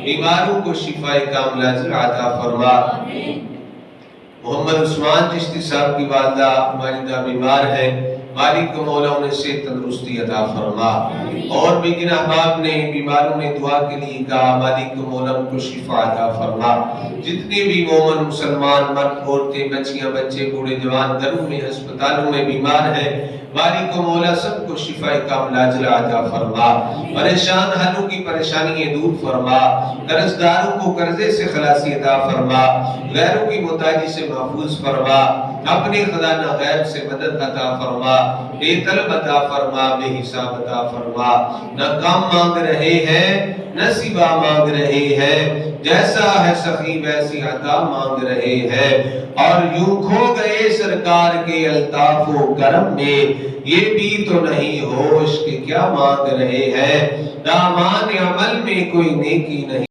بیماروں کو شفا کاملہ عطا فرما۔ محمد عثمان چشتی صاحب کی والدہ والدہ بیمار ہے، مالک مولا انہیں صحت تندرستی عطا فرما۔ اور بھی جن احباب نے بیماروں نے دعا کے لیے کہا، مالک مولا ان کو شفا عطا فرما۔ جتنے بھی مومن مسلمان مرد عورتیں بچیاں بچے بوڑھے جوان گھروں میں ہسپتالوں میں بیمار ہیں، مالک مولا سب کو شفا کاملہ عطا فرما۔ پریشان حالوں کی پریشانیاں دور فرما، قرض داروں کو قرضے سے خلاصی عطا فرما، غیروں کی محتاجی سے محفوظ فرما، اپنے خزانہ غیب سے مدد عطا فرما، بے طلب عطا فرما، بے حساب عطا فرما۔ نہ کام مانگ رہے ہیں نہ سوا مانگ رہے ہیں، جیسا ہے سخی ویسی عطا مانگ رہے ہیں، اور یوں کھو گئے سرکار کے الطاف و کرم میں، یہ بھی تو نہیں ہوش کہ کیا مانگ رہے ہیں، دامان عمل میں کوئی نیکی نہیں۔